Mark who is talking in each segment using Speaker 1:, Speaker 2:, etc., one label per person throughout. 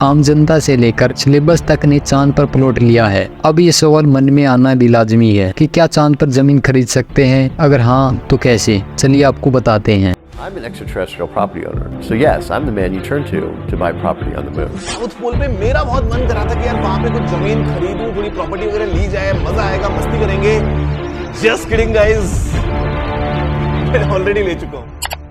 Speaker 1: आम जनता से लेकर सिलेबस तक ने चांद पर प्लॉट लिया है। अब ये सवाल मन में आना भी लाजमी है कि क्या चांद पर जमीन खरीद सकते हैं? अगर हाँ तो कैसे? चलिए आपको बताते हैं।
Speaker 2: I'm an extraterrestrial property owner, so yes, I'm the man you turn to buy property on the moon.
Speaker 3: South pole पे मेरा बहुत मन करा था कि यार वहाँ पे कुछ जमीन खरीदूं, थोड़ी प्रॉपर्टी वगैरह ली जाए, मजा आएगा, मस्ती करेंगे। Just kidding guys, मैं ऑलरेडी ले चुका हूँ।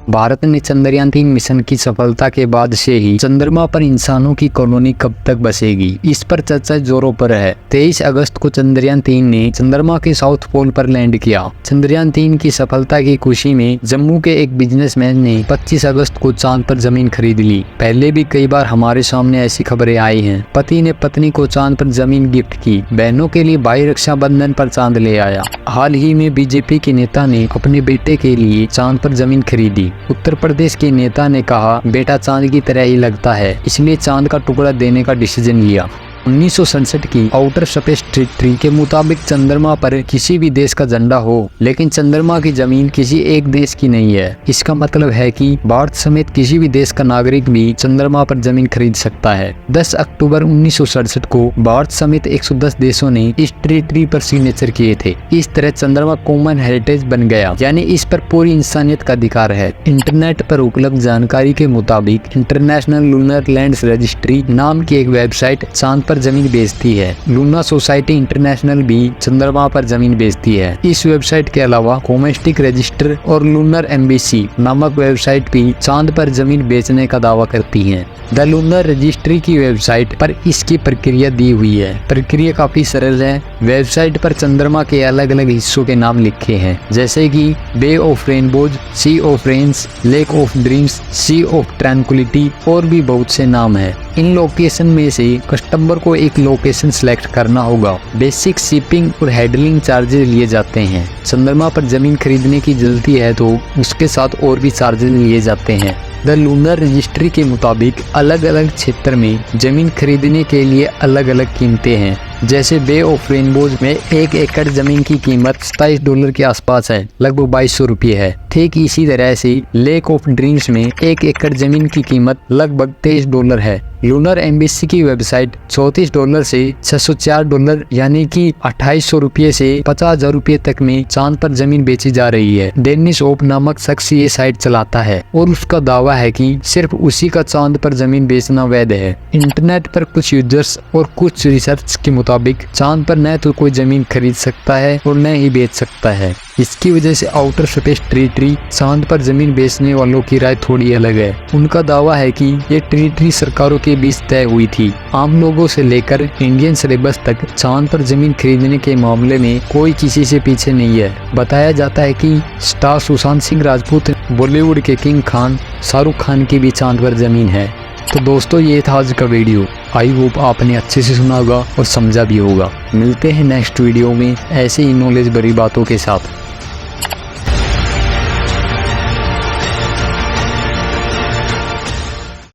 Speaker 1: भारत ने चंद्रयान 3 मिशन की सफलता के बाद से ही चंद्रमा पर इंसानों की कॉलोनी कब तक बसेगी, इस पर चर्चा जोरों पर है। 23 अगस्त को चंद्रयान 3 ने चंद्रमा के साउथ पोल पर लैंड किया। चंद्रयान 3 की सफलता की खुशी में जम्मू के एक बिजनेसमैन ने 25 अगस्त को चांद पर जमीन खरीद ली। पहले भी कई बार हमारे सामने ऐसी खबरें आई हैं। पति ने पत्नी को चांद पर जमीन गिफ्ट की, बहनों के लिए भाई रक्षाबंधन पर चांद ले आया। हाल ही में बीजेपी के नेता ने अपने बेटे के लिए चांद पर जमीन खरीदी। उत्तर प्रदेश के नेता ने कहा, बेटा चांद की तरह ही लगता है, इसलिए चांद का टुकड़ा देने का डिसीजन लिया। 1967 की आउटर स्पेस ट्रीटी के मुताबिक चंद्रमा पर किसी भी देश का झंडा हो, लेकिन चंद्रमा की जमीन किसी एक देश की नहीं है। इसका मतलब है कि भारत समेत किसी भी देश का नागरिक भी चंद्रमा पर जमीन खरीद सकता है। 10 अक्टूबर 1967 को भारत समेत 110 देशों ने इस ट्रीटी पर सिग्नेचर किए थे। इस तरह चंद्रमा कॉमन हेरिटेज बन गया, यानी इस पर पूरी इंसानियत का अधिकार है। इंटरनेट पर उपलब्ध जानकारी के मुताबिक इंटरनेशनल लूनर लैंड्स रजिस्ट्री नाम की एक वेबसाइट चांद पर जमीन बेचती है। लूना सोसाइटी इंटरनेशनल भी चंद्रमा पर जमीन बेचती है। इस वेबसाइट के अलावा कोमेस्टिक रजिस्टर और लूनर एम्बेसी नामक वेबसाइट भी चांद पर जमीन बेचने का दावा करती हैं। द लूनर रजिस्ट्री की वेबसाइट पर इसकी प्रक्रिया दी हुई है। प्रक्रिया काफी सरल है। वेबसाइट पर चंद्रमा के अलग अलग हिस्सों के नाम लिखे हैं, जैसे कि bay of rainbows, sea of rains, lake of dreams, sea of tranquility और भी बहुत से नाम है। इन लोकेशन में से कस्टमर को एक लोकेशन सिलेक्ट करना होगा। बेसिक शिपिंग और हैंडलिंग चार्जेस लिए जाते हैं। चंद्रमा पर जमीन खरीदने की जल्दी है तो उसके साथ और भी चार्जेस लिए जाते हैं। द लूनर रजिस्ट्री के मुताबिक अलग अलग क्षेत्र में जमीन खरीदने के लिए अलग अलग कीमतें हैं। जैसे बे ऑफ रेनबोज में 1 एकड़ जमीन की कीमत $27 के आसपास है, लगभग 2200 रुपये है। ठीक इसी तरह से लेक ऑफ ड्रीम्स में 1 एकड़ जमीन की कीमत लगभग $23 है। लूनर एम्बेसी की वेबसाइट $34 से $604 यानी कि 2800 रुपये से 50,000 रुपये तक में चांद पर जमीन बेची जा रही है। डेनिस ओप नामक शख्स ये साइट चलाता है और उसका दावा है कि सिर्फ उसी का चांद पर जमीन बेचना वैध है। इंटरनेट पर कुछ यूजर्स और कुछ रिसर्च के मुताबिक चांद पर न तो कोई जमीन खरीद सकता है और न ही बेच सकता है। इसकी वजह से आउटर स्पेस ट्रीटी चांद पर जमीन बेचने वालों की राय थोड़ी अलग है। उनका दावा है कि ये ट्रीटी सरकारों के बीच तय हुई थी। आम लोगों से लेकर इंडियन सिलेबस तक चांद पर जमीन खरीदने के मामले में कोई किसी से पीछे नहीं है। बताया जाता है कि स्टार सुशांत सिंह राजपूत, बॉलीवुड के किंग खान शाहरुख खान की भी चांद पर जमीन है। तो दोस्तों ये था आज का वीडियो। आई होप आपने अच्छे से सुना होगा और समझा भी होगा। मिलते हैं नेक्स्ट वीडियो में ऐसे ही नॉलेज भरी बातों के साथ।